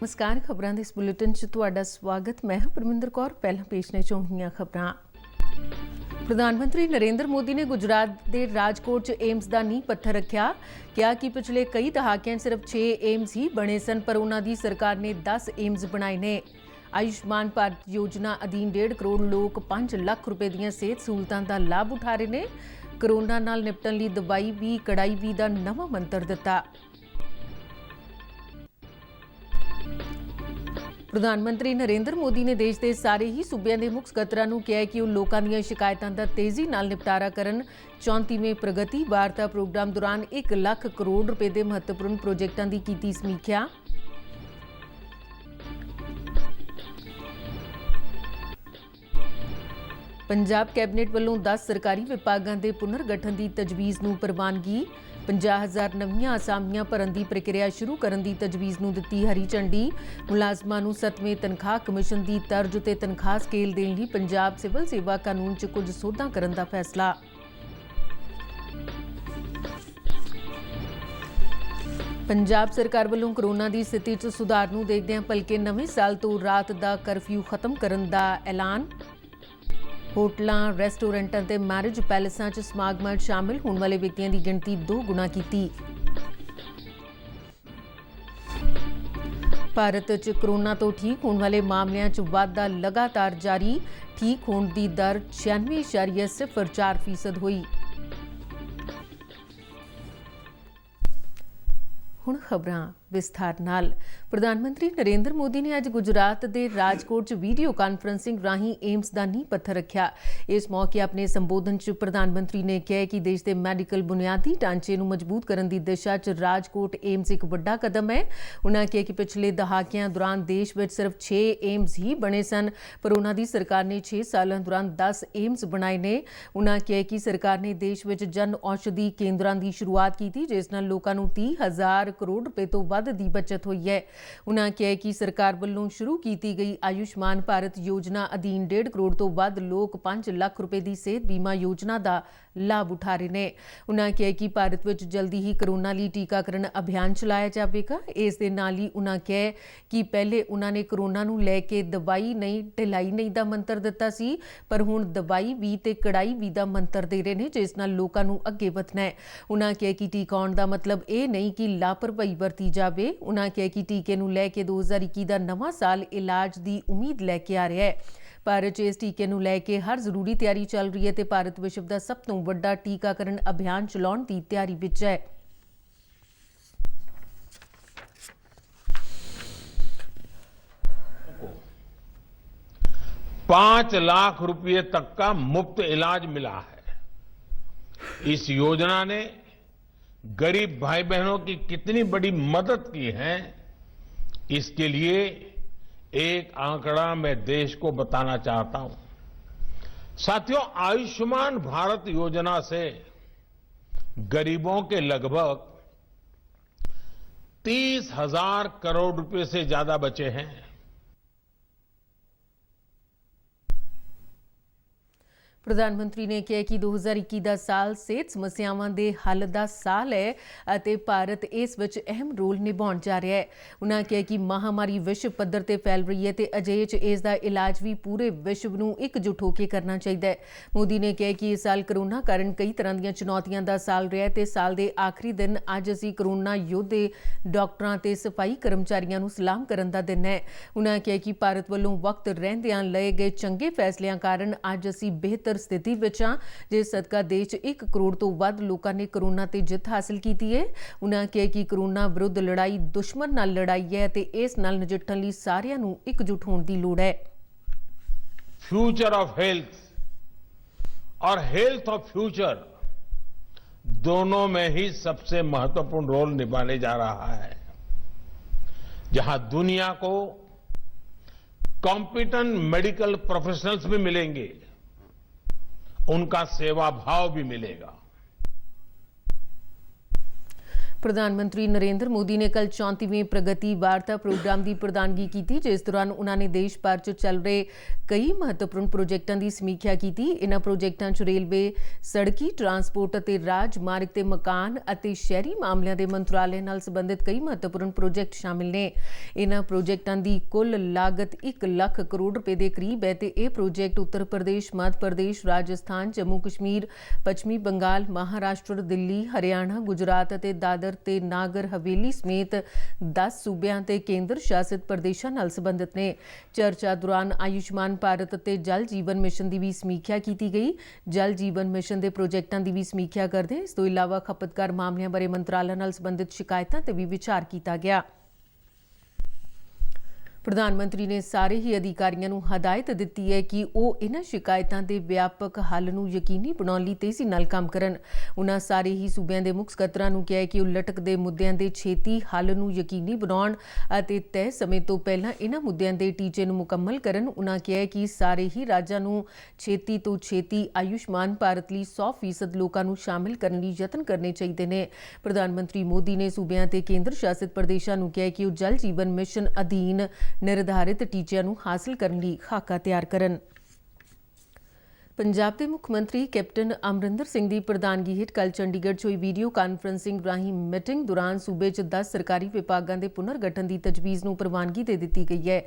ਨਮਸਕਾਰ ਖਬਰਾਂ ਦੇ ਇਸ ਬੁਲੇਟਿਨ 'ਚ ਤੁਹਾਡਾ ਸਵਾਗਤ। ਮੈਂ ਹਾਂ ਪਰਮਿੰਦਰ ਕੌਰ। ਪਹਿਲਾਂ ਪੇਸ਼ ਨੇ ਚੋਣੀਆਂ ਖਬਰਾਂ। ਪ੍ਰਧਾਨ ਮੰਤਰੀ ਨਰਿੰਦਰ ਮੋਦੀ ਨੇ ਗੁਜਰਾਤ ਦੇ ਰਾਜਕੋਟ 'ਚ ਏਮਸ ਦਾ ਨੀਂਹ ਪੱਥਰ ਰੱਖਿਆ। ਕਿਹਾ ਕਿ ਪਿਛਲੇ ਕਈ ਦਹਾਕਿਆਂ 'ਚ ਸਿਰਫ 6 ਏਮਸ ਹੀ ਬਣੇ ਸਨ, ਪਰ ਉਹਨਾਂ ਦੀ ਸਰਕਾਰ ਨੇ 10 ਏਮਸ ਬਣਾਏ ਨੇ। ਆਯੁਸ਼ਮਾਨ ਭਾਰਤ ਯੋਜਨਾ ਅਧੀਨ 1.5 ਕਰੋੜ ਲੋਕ 5 ਲੱਖ ਰੁਪਏ ਦੀਆਂ ਸਿਹਤ ਸਹੂਲਤਾਂ ਦਾ ਲਾਭ ਉਠਾ ਰਹੇ ਨੇ। ਕੋਰੋਨਾ ਨਾਲ ਨਿਪਟਣ ਲਈ ਦਵਾਈ ਵੀ ਕੜਾਈ ਵੀ ਦਾ ਨਵਾਂ ਮੰਤਰ ਦਿੱਤਾ। ਪ੍ਰਧਾਨ ਮੰਤਰੀ ਨਰਿੰਦਰ ਮੋਦੀ ਨੇ ਦੇਸ਼ ਦੇ ਸਾਰੇ ਹੀ ਸੂਬਿਆਂ ਦੇ ਮੁੱਖ ਸਕੱਤਰਾਂ ਨੂੰ ਕਿਹਾ ਕਿ ਉਹ ਲੋਕਾਂ ਦੀਆਂ ਸ਼ਿਕਾਇਤਾਂ ਦਾ ਤੇਜ਼ੀ ਨਾਲ ਨਿਪਟਾਰਾ ਕਰਨ। 34ਵੇਂ ਪ੍ਰਗਤੀ ਵਾਰਤਾ ਪ੍ਰੋਗਰਾਮ ਦੌਰਾਨ 1 ਲੱਖ ਕਰੋੜ ਰੁਪਏ ਦੇ ਮਹੱਤਵਪੂਰਨ ਪ੍ਰੋਜੈਕਟਾਂ ਦੀ ਕੀਤੀ ਸਮੀਖਿਆ। ਪੰਜਾਬ ਕੈਬਨਿਟ ਵੱਲੋਂ 10 ਸਰਕਾਰੀ ਵਿਭਾਗਾਂ ਦੇ ਪੁਨਰਗਠਨ ਦੀ ਤਜਵੀਜ਼ ਨੂੰ ਪ੍ਰਵਾਨਗੀ। 50,000 ਨਵੀਆਂ ਅਸਾਮੀਆਂ ਭਰਨ ਦੀ ਪ੍ਰਕਿਰਿਆ ਸ਼ੁਰੂ ਕਰਨ ਦੀ ਤਜਵੀਜ਼ ਨੂੰ ਦਿੱਤੀ ਹਰੀ ਝੰਡੀ। ਮੁਲਾਜ਼ਮਾਂ ਨੂੰ 7ਵੇਂ ਤਨਖਾਹ ਕਮਿਸ਼ਨ ਦੀ ਤਰਜ਼ ਤੇ ਤਨਖਾਹ ਸਕੇਲ ਦੇਣ ਲਈ ਪੰਜਾਬ ਸਿਵਲ ਸੇਵਾ ਕਾਨੂੰਨ 'ਚ ਕੁਝ ਸੋਧਾਂ ਕਰਨ ਦਾ ਫੈਸਲਾ। ਪੰਜਾਬ ਸਰਕਾਰ ਵੱਲੋਂ ਕੋਰੋਨਾ ਦੀ ਸਥਿਤੀ 'ਚ ਸੁਧਾਰ ਨੂੰ ਦੇਖਦਿਆਂ ਭਲਕੇ ਨਵੇਂ ਸਾਲ ਤੋਂ ਰਾਤ ਦਾ ਕਰਫਿਊ ਖਤਮ ਕਰਨ ਦਾ ਐਲਾਨ। ਹੋਟਲਾਂ, ਰੈਸਟੋਰੈਂਟਾਂ ਤੇ ਮੈਰਿਜ ਪੈਲੇਸਾਂ 'ਚ ਸਮਾਗਮਾਂ 'ਚ ਸ਼ਾਮਿਲ ਹੋਣ ਵਾਲੇ ਵਿਅਕਤੀਆਂ ਦੀ ਗਿਣਤੀ 2 ਗੁਣਾ ਕੀਤੀ। ਭਾਰਤ 'ਚ ਕੋਰੋਨਾ ਤੋਂ ਠੀਕ ਹੋਣ ਵਾਲੇ ਮਾਮਲਿਆਂ 'ਚ ਵਾਧਾ ਲਗਾਤਾਰ ਜਾਰੀ। ਠੀਕ ਹੋਣ ਦੀ ਦਰ 96.04% ਹੋਈ। ਹੁਣ ਖਬਰਾਂ ਵਿਸਥਾਰ ਨਾਲ। ਪ੍ਰਧਾਨ ਮੰਤਰੀ ਨਰਿੰਦਰ ਮੋਦੀ ਨੇ ਅੱਜ ਗੁਜਰਾਤ ਦੇ ਰਾਜਕੋਟ 'ਚ ਵੀਡੀਓ ਕਾਨਫਰੰਸਿੰਗ ਰਾਹੀਂ ਏਮਸ ਦਾ ਨੀਂਹ ਪੱਥਰ ਰੱਖਿਆ। ਇਸ ਮੌਕੇ ਆਪਣੇ ਸੰਬੋਧਨ 'ਚ ਪ੍ਰਧਾਨ ਮੰਤਰੀ ਨੇ ਕਿਹਾ ਕਿ ਦੇਸ਼ ਦੇ ਮੈਡੀਕਲ ਬੁਨਿਆਦੀ ਢਾਂਚੇ ਨੂੰ ਮਜ਼ਬੂਤ ਕਰਨ ਦੀ ਦਿਸ਼ਾ 'ਚ ਰਾਜਕੋਟ ਏਮਸ ਇੱਕ ਵੱਡਾ ਕਦਮ ਹੈ। ਉਨ੍ਹਾਂ ਕਿਹਾ ਕਿ ਪਿਛਲੇ ਦਹਾਕਿਆਂ ਦੌਰਾਨ ਦੇਸ਼ ਵਿੱਚ ਸਿਰਫ 6 ਏਮਸ ਹੀ ਬਣੇ ਸਨ, ਪਰ ਉਨ੍ਹਾਂ ਦੀ ਸਰਕਾਰ ਨੇ 6 ਸਾਲਾਂ ਦੌਰਾਨ 10 ਏਮਸ ਬਣਾਏ ਨੇ। ਉਨ੍ਹਾਂ ਕਿਹਾ ਕਿ ਸਰਕਾਰ ਨੇ ਦੇਸ਼ ਵਿੱਚ ਜਨ ਔਸ਼ਧੀ ਕੇਂਦਰਾਂ ਦੀ ਸ਼ੁਰੂਆਤ ਕੀਤੀ, ਜਿਸ ਨਾਲ ਲੋਕਾਂ ਨੂੰ 30,000 ਕਰੋੜ ਰੁਪਏ ਤੋਂ ਵੱਧ ਦੀ ਬਚਤ ਹੋਈ ਹੈ। ਉਨ੍ਹਾਂ ਕਿਹਾ ਕਿ ਸਰਕਾਰ ਵੱਲੋਂ ਸ਼ੁਰੂ ਕੀਤੀ ਗਈ ਆਯੁਸ਼ਮਾਨ ਭਾਰਤ ਯੋਜਨਾ ਅਧੀਨ 1.5 ਕਰੋੜ ਤੋਂ ਵੱਧ ਲੋਕ 5 ਲੱਖ ਰੁਪਏ ਦੀ ਸਿਹਤ ਬੀਮਾ ਯੋਜਨਾ ਦਾ ਲਾਭ ਉਠਾ ਰਹੇ ਨੇ। ਉਨ੍ਹਾਂ ਕਿਹਾ ਕਿ ਭਾਰਤ ਵਿੱਚ ਜਲਦੀ ਹੀ ਕੋਰੋਨਾ ਲਈ ਟੀਕਾਕਰਨ ਅਭਿਆਨ ਚਲਾਇਆ ਜਾਵੇਗਾ। ਇਸ ਦੇ ਨਾਲ ਹੀ ਉਨ੍ਹਾਂ ਕਿਹਾ ਕਿ ਪਹਿਲੇ ਉਨ੍ਹਾਂ ਨੇ ਕੋਰੋਨਾ ਨੂੰ ਲੈ ਕੇ ਦਵਾਈ ਨਹੀਂ ਢਿਲਾਈ ਨਹੀਂ ਦਾ ਮੰਤਰ ਦਿੱਤਾ ਸੀ, ਪਰ ਹੁਣ ਦਵਾਈ ਵੀ ਤੇ ਕੜਾਈ ਵੀ ਦਾ ਮੰਤਰ ਦੇ ਰਹੇ ਨੇ, ਜਿਸ ਨਾਲ ਲੋਕਾਂ ਨੂੰ ਅੱਗੇ ਵਧਣਾ ਹੈ। ਉਨ੍ਹਾਂ ਕਿਹਾ ਕਿ ਟੀਕਾਉਣ ਦਾ ਮਤਲਬ ਇਹ ਨਹੀਂ ਕਿ ਲਾਪਰਵਾਹੀ ਵਰਤੀ ਜਾਵੇ। ਉਨ੍ਹਾਂ ਕਿਹਾ ਕਿ ਟੀਕੇ ਨੂੰ ਲੈ ਕੇ 2021 ਦਾ ਨਵਾਂ ਸਾਲ ਇਲਾਜ ਦੀ ਉਮੀਦ ਲੈ ਕੇ ਆ ਰਿਹਾ ਹੈ। ਭਾਰਤ 'ਚ ਇਸ ਟੀਕੇ ਨੂੰ ਲੈ ਕੇ ਹਰ ਜ਼ਰੂਰੀ ਤਿਆਰੀ ਚੱਲ ਰਹੀ ਹੈ ਤੇ ਭਾਰਤ ਵਿਸ਼ਵ ਦਾ ਸਭ ਤੋਂ ਵੱਡਾ ਟੀਕਾਕਰਨ ਅਭਿਆਨ ਚਲਾਉਣ ਦੀ ਤਿਆਰੀ ਵਿੱਚ ਹੈ। ₹5 लाख तक का मुफ्त इलाज मिला है। इस योजना ने गरीब भाई बहनों की कितनी बड़ी मदद की है, इसके लिए एक आंकड़ा मैं देश को बताना चाहता हूं। साथियों, आयुष्मान भारत योजना से गरीबों के लगभग 30,000 करोड़ रुपए से ज्यादा बचे हैं। ਪ੍ਰਧਾਨ ਮੰਤਰੀ ਨੇ ਕਿਹਾ ਕਿ 2021 ਦਾ ਸਾਲ ਸਿਹਤ ਸਮੱਸਿਆਵਾਂ ਦੇ ਹੱਲ ਦਾ ਸਾਲ ਹੈ ਅਤੇ ਭਾਰਤ ਇਸ ਵਿੱਚ ਅਹਿਮ ਰੋਲ ਨਿਭਾਉਣ ਜਾ ਰਿਹਾ ਹੈ। ਉਨ੍ਹਾਂ ਕਿਹਾ ਕਿ ਮਹਾਮਾਰੀ ਵਿਸ਼ਵ ਪੱਧਰ ਤੇ ਫੈਲ ਰਹੀ ਹੈ ਤੇ ਅਜਿਹੇ 'ਚ ਇਸ ਦਾ ਇਲਾਜ ਵੀ ਪੂਰੇ ਵਿਸ਼ਵ ਨੂੰ ਇਕਜੁੱਟ ਹੋ ਕੇ ਕਰਨਾ ਚਾਹੀਦਾ ਹੈ। ਮੋਦੀ ਨੇ ਕਿਹਾ ਕਿ ਇਸ ਸਾਲ ਕੋਰੋਨਾ ਕਾਰਨ ਕਈ ਤਰ੍ਹਾਂ ਦੀਆਂ ਚੁਣੌਤੀਆਂ ਦਾ ਸਾਲ ਰਿਹਾ ਤੇ ਸਾਲ ਦੇ ਆਖਰੀ ਦਿਨ ਅੱਜ ਅਸੀਂ ਕੋਰੋਨਾ ਯੋਧੇ, ਡਾਕਟਰਾਂ ਤੇ ਸਫਾਈ ਕਰਮਚਾਰੀਆਂ ਨੂੰ ਸਲਾਮ ਕਰਨ ਦਾ ਦਿਨ ਹੈ। ਉਨ੍ਹਾਂ ਕਿਹਾ ਕਿ ਭਾਰਤ ਵੱਲੋਂ ਵਕਤ ਰਹਿੰਦਿਆਂ ਲਏ ਗਏ ਚੰਗੇ ਫੈਸਲਿਆਂ ਕਾਰਨ ਅੱਜ ਅਸੀਂ ਬਿਹਤਰ ਸਥਿਤੀ ਵਿੱਚ ਹਾਂ, ਜਿਸ ਸਦਕਾ ਦੇਸ਼ 'ਚ 1 ਕਰੋੜ ਤੋਂ ਵੱਧ ਲੋਕਾਂ ਨੇ ਕੋਰੋਨਾ ਤੇ ਜਿੱਤ ਹਾਸਲ ਕੀਤੀ ਹੈ। ਉਨ੍ਹਾਂ ਕਿਹਾ ਕਿ ਕੋਰੋਨਾ ਵਿਰੁੱਧ ਲੜਾਈ ਦੁਸ਼ਮਣ ਨਾਲ ਲੜਾਈ ਹੈ ਤੇ ਇਸ ਨਾਲ ਨਜਿੱਠਣ ਲਈ ਸਾਰਿਆਂ ਨੂੰ ਇਕਜੁੱਟ ਹੋਣ ਦੀ ਲੋੜ ਹੈ। फ्यूचर ऑफ हेल्थ और हेल्थ ऑफ फ्यूचर दोनों में ही सबसे महत्वपूर्ण रोल निभाने जा रहा है। जहां दुनिया को कॉम्पिटेंट मेडिकल प्रोफेशनल्स भी मिलेंगे, उनका सेवा भाव भी मिलेगा। प्रधानमंत्री नरेंद्र मोदी ने कल 34वें प्रगति वार्ता प्रोग्राम की प्रधानगी की, जिस दौरान उन्होंने देश भर च चल रहे कई महत्वपूर्ण प्रोजेक्टों की समीक्षा की। इन्हां प्रोजेक्टों च रेलवे, सड़की ट्रांसपोर्ट ते राजमार्ग ते मकान अते शहरी मामलों के मंत्रालय नाल संबंधित कई महत्वपूर्ण प्रोजेक्ट शामिल ने। इन्हां प्रोजेक्टों की कुल लागत 1 लाख करोड़ रुपए के करीब है ते यह प्रोजेक्ट उत्तर प्रदेश, मध्य प्रदेश, राजस्थान, जम्मू कश्मीर, पश्चिमी बंगाल, महाराष्ट्र, दिल्ली, हरियाणा, गुजरात ते दादर ते नागर हवेली समेत 10 सूबियां ते केंद्र शासित प्रदेशों नाल संबंधित ने। चर्चा दौरान आयुष्मान भारत ते जल जीवन मिशन की भी समीक्षा की गई। जल जीवन मिशन के प्रोजेक्टों की भी समीक्षा करते इस तो इलावा खपतकार मामलों बारे मंत्रालय नाल संबंधित शिकायतों ते भी विचार किया गया। प्रधानमंत्री ने सारे ही अधिकारियों को हदायत दी है कि वो इन्हां शिकायतों के व्यापक हल नूं यकीनी बनाने लई तेजी नाल काम करन। उन्हां सारे ही सूबियां के मुख सकत्तरां नूं कहा कि वो लटकदे मुद्दिआं के छेती हल नूं यकीनी बनाउण अते तय समय तो पहलां इन्हां मुद्दिआं के टीचे नूं मुकम्मल करन। उन्हां कहा कि सारे ही राज्यां नूं छेती तो छेती आयुष्मान भारत लई 100% लोकां नूं शामिल करने लई यतन करने चाहिए ने। प्रधानमंत्री मोदी ने सूबियां ते केंद्र शासित प्रदेशों नूं कहा कि वो जल जीवन मिशन अधीन निर्धारित टीचिਆਂ ਨੂੰ हासिल करने ਲਈ खाका तैयार करन। पंजाब के मुख्यमंत्री कैप्टन अमरिंदर सिंह की प्रधानगी हेठ कल चंडीगढ़ च हुई वीडियो कानफ्रेंसिंग राही मीटिंग दौरान सूबे च 10 सरकारी विभागों के पुनर्गठन की तजवीज़ नूं प्रवानगी दे दी गई है।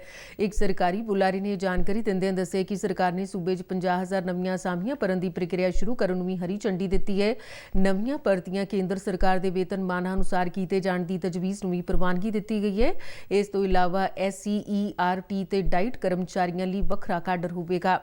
एक सरकारी बुलारे ने जानकारी दिंदिआं दस्सिआ कि सरकार ने सूबे च 50,000 नवीआं असामियां भरन की प्रक्रिया शुरू करन नूं भी हरी झंडी दी है। नवीआं भर्तियां केंद्र सरकार के वेतनमान अनुसार किए जाने की तजवीज़ नूं भी प्रवानगी दी गई है। इस तो इलावा SCERT ते डाइट कर्मचारियों लिए वखरा काडर होवेगा।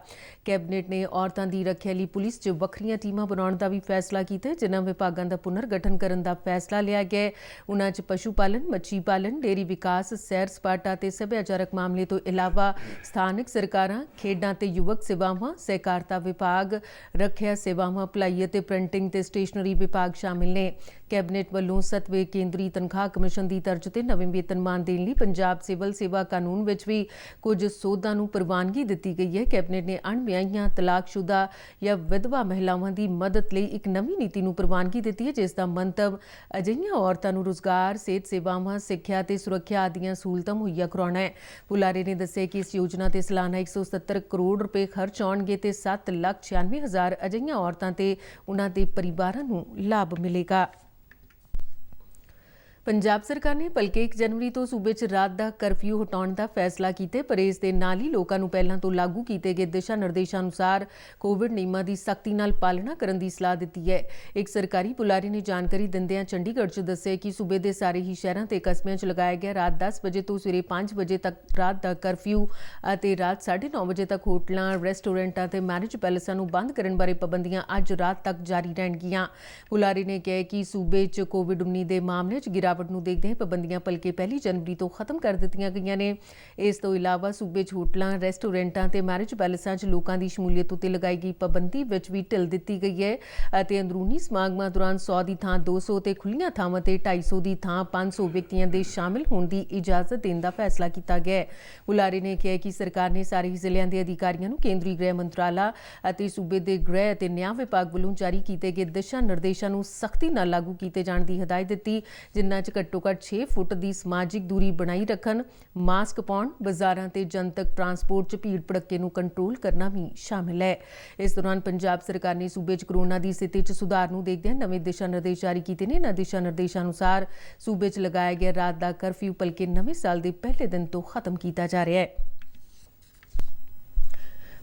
कैबिनेट ने औरतां की रखिया लई पुलिस च वखरियां टीमां बनाउण दा भी फैसला किया, जिन्हां विभागां दा पुनर्गठन करन दा फैसला लिया गया। उन्हां च पशु पालन, मच्छी पालन, डेयरी विकास, सैर सपाटा ते सभ्याचारक मामले तो इलावा स्थानक सरकारां, खेडां ते युवक सेवावां, सहकारिता विभाग, रखिया सेवावां, भलाई ते प्रिंटिंग ते स्टेशनरी विभाग शामिल ने। कैबिनेट वालों 7वें केंद्रीय तनख्वाह कमिशन की तर्ज ते नवें वेतनमान देने लई पंजाब सिविल सेवा कानून विच भी कुछ सोधां नूं प्रवानगी दी गई है। कैबिनेट ने अणविआहियां, तलाकशुदा या विधवा महिलावां की मदद लई एक नवीं नीति नूं प्रवानगी दी है, जिसका मंतव अजिहियां औरतां नूं रोजगार, सेहत सेवावां, सिक्ख्या ते सुरक्षा आदि सहूलतां मुहैया करवाउणा है। बुलारे ने दस्सिआ कि इस योजना ते सालाना 170 करोड़ रुपए खर्च आउणगे ते 7,96,000 अजिहियां औरतां ते उन्हां दे परिवारां नूं लाभ मिलेगा। पंजाब सरकार ने बल्कि 1 जनवरी तो सूबे च रात का करफ्यू हटाने का फैसला किया, पर इस दे नाल ही लोगों को पहलों तो लागू किए गए दिशा निर्देशों अनुसार कोविड नियमों की सख्ती नाल पालना करने की सलाह दी है। एक सरकारी बुलारे ने जानकारी दिंदिआं चंडीगढ़ च दस्सिआ कि सूबे के सारे ही शहरों ते कस्बिਆਂ च लगाया गया रात 10 बजे तो सवेरे 5 बजे तक रात का करफ्यू ਅਤੇ रात 9:30 बजे तक होटलों, रेस्टोरेंटों ते मैरिज पैलेसां नूं बंद करने बारे पाबंदियां अज रात तक जारी रहणगीਆਂ। बुलारे ने कहा कि सूबे च कोविड-19 के मामले च गिरावट नूं देखदे पाबंदियां भलके 1 जनवरी तो खत्म कर दित्तियां गईਆਂ ने। इस तो इलावा सूबे च होटलों, रेस्टोरेंटों ते मैरिज पैलेसां च लोगों की शमूलीयत उत्ते लगाई गई पाबंदी विच भी ढिल दित्ती गई है ਅਤੇ अंदरूनी समागमां दौरान 100 की थां 200 ते खुलियां थावां ते 250 की थां 500 व्यक्तियों के शामिल होने की इजाजत देने का फैसला किया गया है। बुलारे ने कहा कि सरकार ने सारे ही जिलों के अधिकारियों को केंद्रीय गृह मंत्रालय ਅਤੇ सूबे के गृह ਅਤੇ न्याय विभाग वालों जारी किए गए दिशा निर्देशों को सख्ती नाल लागू किए जाने की हिदायत दी, जिन्हां च घट्टो घट्ट 6 फुट की समाजिक दूरी बनाई रखन, मास्क पाउण, बाजारां ते जनतक ट्रांसपोर्ट च भीड़ भड़के नूं कंट्रोल करना भी शामिल है। इस दौरान पंजाब सरकार ने सूबे च कोरोना की स्थिति च सुधार नूं देखदे नवें दिशा निर्देश जारी किए ने। इन्हां दिशा निर्देशों अनुसार सूबे च लगाया गया रात का करफ्यू भलके नवें साल के पहले दिन तो खत्म किया जा रहा है।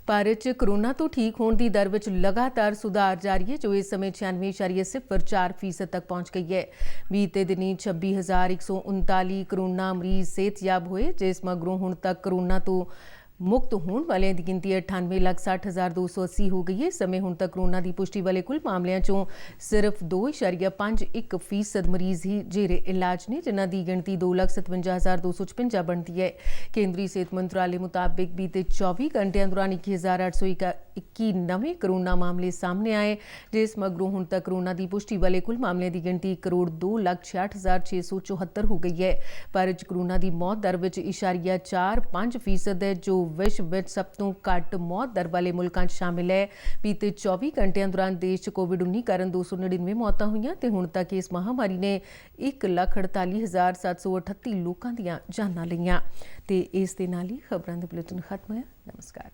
भारत च कोरोना तो ठीक होने की दर में लगातार सुधार जारी है, जो इस समय 96.04% तक पहुँच गई है। बीते दिनी 26,139 कोरोना मरीज सेहतयाब हुए, जिस मगरों हुण तक कोरोना तो मुक्त होने वाले की गिनती 98,60,280 हो गई है। इस समय हुण तक कोरोना की पुष्टि वाले कुल मामलों चों सिर्फ 2.51% मरीज ही जेरे इलाज ने, जिन्हां की गिनती 2,57,256 बनती है। केंद्रीय सेहत मंत्रालय मुताबिक बीते 24 घंटिया दौरान 1,821 21 ਨਵੇਂ ਕਰੋਨਾ ਮਾਮਲੇ ਸਾਹਮਣੇ ਆਏ, ਜਿਸ ਮਗਰੋਂ ਹੁਣ ਤੱਕ ਕਰੋਨਾ ਦੀ ਪੁਸ਼ਟੀ ਵਾਲੇ ਕੁੱਲ ਮਾਮਲਿਆਂ ਦੀ ਗਿਣਤੀ 1,02,66,674 ਹੋ ਗਈ ਹੈ। ਭਾਰਤ 'ਚ ਕਰੋਨਾ ਦੀ ਮੌਤ ਦਰ ਵਿੱਚ 0.45% ਹੈ, ਜੋ ਵਿਸ਼ਵ ਵਿੱਚ ਸਭ ਤੋਂ ਘੱਟ ਮੌਤ ਦਰ ਵਾਲੇ ਮੁਲਕਾਂ 'ਚ ਸ਼ਾਮਿਲ ਹੈ। ਬੀਤੇ 24 ਘੰਟਿਆਂ ਦੌਰਾਨ ਦੇਸ਼ 'ਚ ਕੋਵਿਡ-19 ਕਾਰਨ 299 ਮੌਤਾਂ ਹੋਈਆਂ ਤੇ ਹੁਣ ਤੱਕ ਇਸ ਮਹਾਮਾਰੀ ਨੇ 1,48,738 ਲੋਕਾਂ ਦੀਆਂ ਜਾਨਾਂ ਲਈਆਂ। ਤੇ ਇਸ ਦੇ ਨਾਲ ਹੀ ਖਬਰਾਂ ਦੇ ਬੁਲੇਟਿਨ ਖਤਮ ਹੋਇਆ। ਨਮਸਕਾਰ।